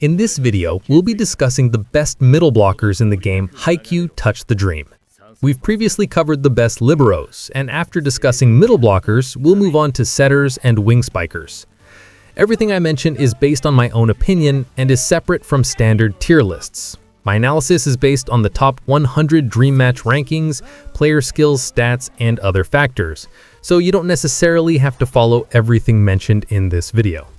In this video, we'll be discussing the best middle blockers in the game HAIKYU Touch the Dream. We've previously covered the best liberos, and after discussing middle blockers, we'll move on to setters and wing spikers. Everything I mention is based on my own opinion and is separate from standard tier lists. My analysis is based on the top 100 Dream Match rankings, player skills, stats, and other factors, so you don't necessarily have to follow everything mentioned in this video.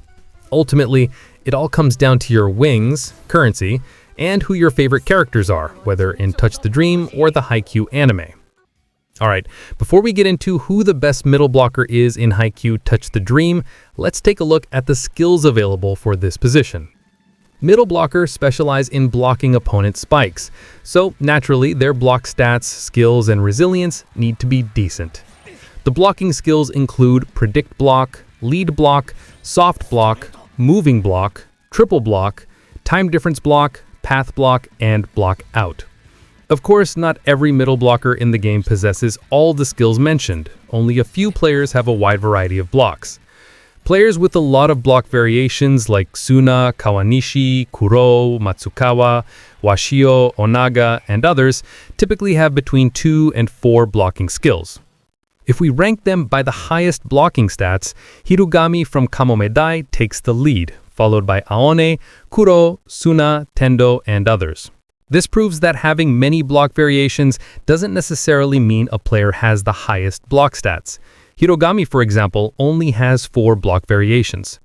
Ultimately, it all comes down to your wings, currency, and who your favorite characters are, whether in Touch the Dream or the HAIKYU anime. Alright, before we get into who the best middle blocker is in HAIKYU Touch the Dream, let's take a look at the skills available for this position. Middle blockers specialize in blocking opponent spikes, so naturally their block stats, skills, and resilience need to be decent. The blocking skills include Predict Block, Lead Block, Soft Block, Moving Block, Triple Block, Time Difference Block, Path Block, and Block Out. Of course, not every middle blocker in the game possesses all the skills mentioned. Only a few players have a wide variety of blocks. Players with a lot of block variations like Suna, Kawanishi, Kuroo, Matsukawa, Washio, Onaga, and others typically have between 2 and 4 blocking skills. If we rank them by the highest blocking stats, Hirugami from Gramedia takes the lead, followed by Aone, Kuroo, Suna, Tendo, and others. This proves that having many block variations doesn't necessarily mean a player has the highest block stats. Hirugami, for example, only has 4 block variations.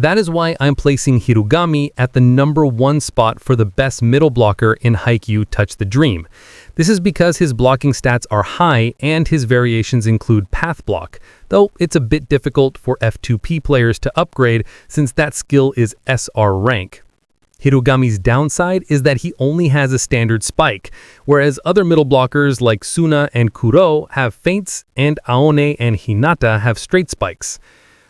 That is why I'm placing Hirugami at the number 1 spot for the best middle blocker in HAIKYU Touch the Dream. This is because his blocking stats are high and his variations include Path Block, though it's a bit difficult for F2P players to upgrade since that skill is SR rank. Hirugami's downside is that he only has a standard spike, whereas other middle blockers like Suna and Kuroo have feints and Aone and Hinata have straight spikes.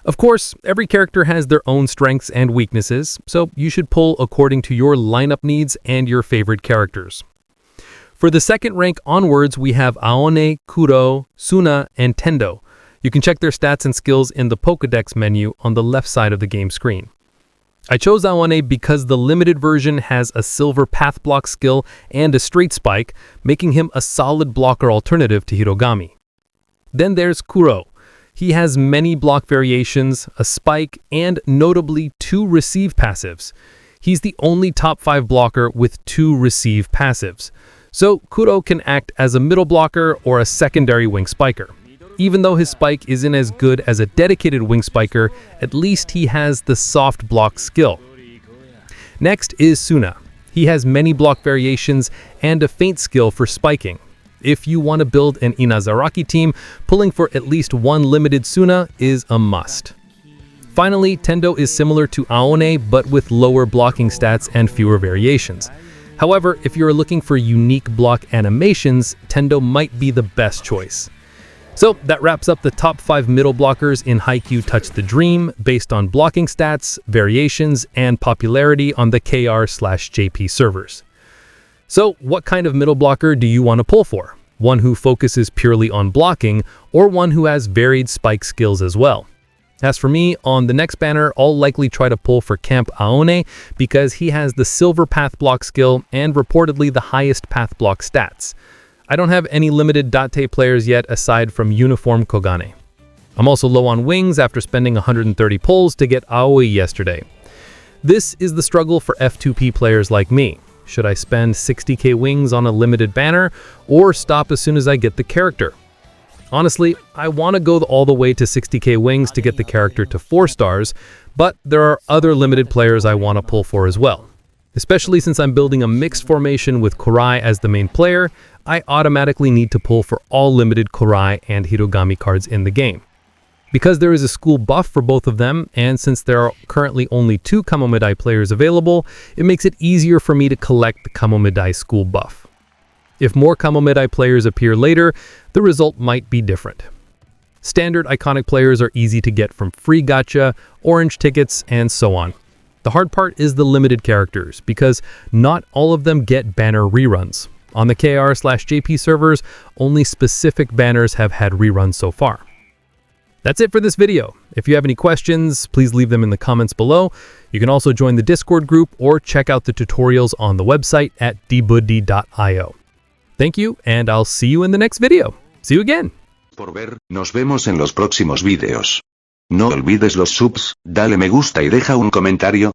Of course, every character has their own strengths and weaknesses, so you should pull according to your lineup needs and your favorite characters. For the second rank onwards, we have Aone, Kuroo, Suna, and Tendo. You can check their stats and skills in the Pokédex menu on the left side of the game screen. I chose Aone because the limited version has a silver path block skill and a straight spike, making him a solid blocker alternative to Hirugami. Then there's Kuroo. He has many block variations, a spike, and notably 2 receive passives. He's the only top 5 blocker with 2 receive passives. So Kuroo can act as a middle blocker or a secondary wing spiker. Even though his spike isn't as good as a dedicated wing spiker, at least he has the soft block skill. Next is Suna. He has many block variations and a feint skill for spiking. If you want to build an Inazaraki team, pulling for at least 1 limited Suna is a must. Finally, Tendo is similar to Aone but with lower blocking stats and fewer variations. However, if you're looking for unique block animations, Tendo might be the best choice. So that wraps up the top 5 middle blockers in HAIKYU Touch the Dream based on blocking stats, variations, and popularity on the KR/JP servers. So what kind of middle blocker do you want to pull for? One who focuses purely on blocking or one who has varied spike skills as well? As for me, on the next banner, I'll likely try to pull for Camp Aone because he has the silver path block skill and reportedly the highest path block stats. I don't have any limited Date players yet aside from Uniform Kogane. I'm also low on wings after spending 130 pulls to get Aoi yesterday. This is the struggle for F2P players like me. Should I spend 60k wings on a limited banner or stop as soon as I get the character? Honestly, I want to go all the way to 60k wings to get the character to 4 stars, but there are other limited players I want to pull for as well. Especially since I'm building a mixed formation with Kurai as the main player, I automatically need to pull for all limited Kurai and Hirugami cards in the game. Because there is a school buff for both of them, and since there are currently only 2 Gramedia players available, it makes it easier for me to collect the Gramedia school buff. If more Gramedia players appear later, the result might be different. Standard iconic players are easy to get from free gacha, orange tickets, and so on. The hard part is the limited characters, because not all of them get banner reruns. On the KR/JP servers, only specific banners have had reruns so far. That's it for this video. If you have any questions, please leave them in the comments below. You can also join the Discord group or check out the tutorials on the website at DeBuDDi.io. Thank you, and I'll see you in the next video. See you again. Por ver, nos vemos en los próximos videos. No olvides los subs, dale me gusta y deja un comentario.